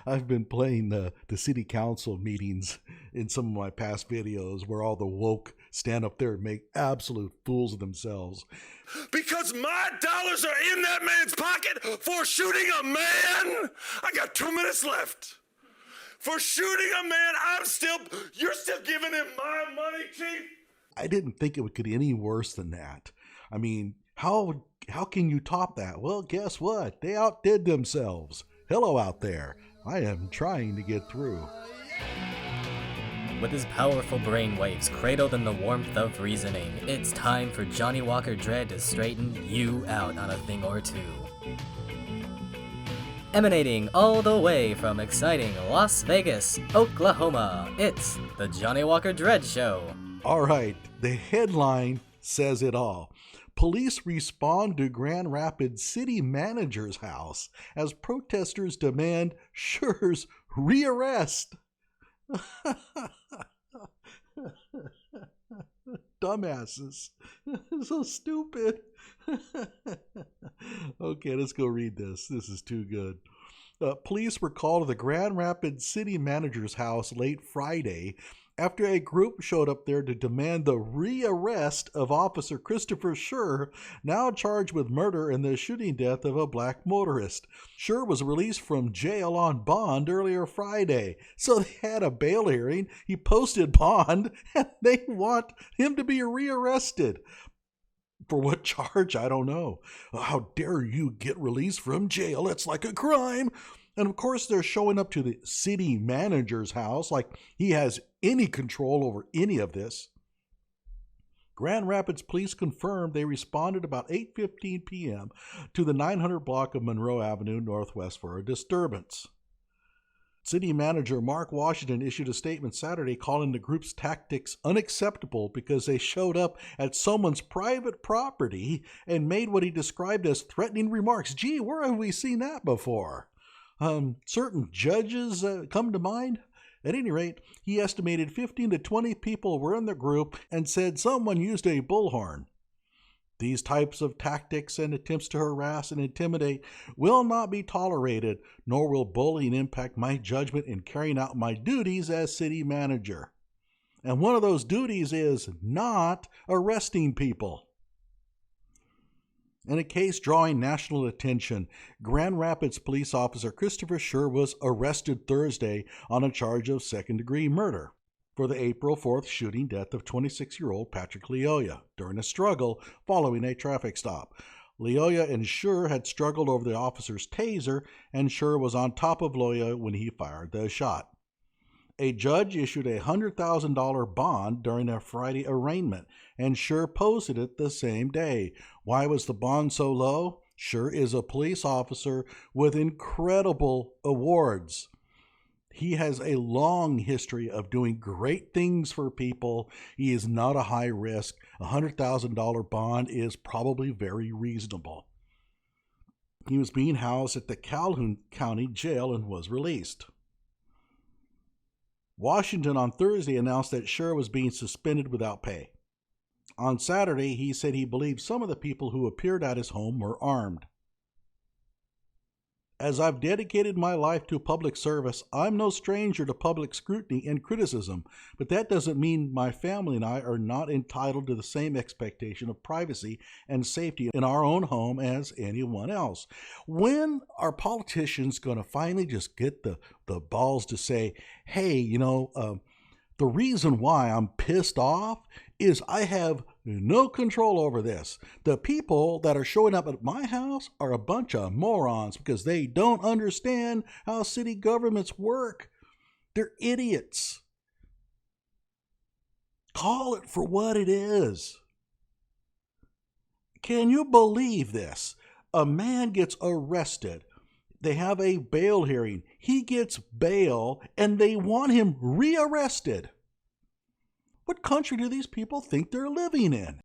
I've been playing the city council meetings in some of my past videos where all the woke stand up there and make absolute fools of themselves. Because my dollars are in that man's pocket for shooting a man. I got 2 minutes left. For shooting a man, you're still giving him my money, Chief? I didn't think it would get any worse than that. I mean, how can you top that? Well, guess what? They outdid themselves. Hello out there. I am trying to get through. With his powerful brainwaves cradled in the warmth of reasoning, it's time for Johnny Walker Dread to straighten you out on a thing or two. Emanating all the way from exciting Las Vegas, Oklahoma, it's the Johnny Walker Dread Show. All right, the headline says it all. Police respond to Grand Rapids city manager's house as protesters demand Schurr's rearrest. Dumbasses. So stupid. Okay, let's go read this. This is too good. Police were called to the Grand Rapids city manager's house late Friday after a group showed up there to demand the rearrest of Officer Christopher Schurr, now charged with murder in the shooting death of a black motorist. Schurr was released from jail on bond earlier Friday, so they had a bail hearing. He posted bond, and they want him to be rearrested. For what charge? I don't know. How dare you get released from jail? It's like a crime. And of course, they're showing up to the city manager's house like he has any control over any of this. Grand Rapids police confirmed they responded about 8:15 p.m. to the 900 block of Monroe Avenue Northwest for a disturbance. City manager Mark Washington issued a statement Saturday calling the group's tactics unacceptable because they showed up at someone's private property and made what he described as threatening remarks. Gee, where have we seen that before? Certain judges come to mind. At any rate, he estimated 15 to 20 people were in the group and said someone used a bullhorn. These types of tactics and attempts to harass and intimidate will not be tolerated, nor will bullying impact my judgment in carrying out my duties as city manager. And one of those duties is not arresting people. In a case drawing national attention, Grand Rapids police officer Christopher Schurr was arrested Thursday on a charge of second-degree murder for the April 4th shooting death of 26-year-old Patrick Loyola during a struggle following a traffic stop. Loyola and Schurr had struggled over the officer's taser, and Schurr was on top of Loyola when he fired the shot. A judge issued a $100,000 bond during a Friday arraignment, and Schurr posted it the same day. Why was the bond so low? Schurr is a police officer with incredible awards. He has a long history of doing great things for people. He is not a high risk. A $100,000 bond is probably very reasonable. He was being housed at the Calhoun County Jail and was released. Washington on Thursday announced that Schurr was being suspended without pay. On Saturday, he said he believed some of the people who appeared at his home were armed. As I've dedicated my life to public service, I'm no stranger to public scrutiny and criticism, but that doesn't mean my family and I are not entitled to the same expectation of privacy and safety in our own home as anyone else. When are politicians going to finally just get the balls to say, hey, the reason why I'm pissed off is I have no control over this. The people that are showing up at my house are a bunch of morons because they don't understand how city governments work. They're idiots. Call it for what it is. Can you believe this? A man gets arrested. They have a bail hearing. He gets bail, and they want him rearrested. What country do these people think they're living in?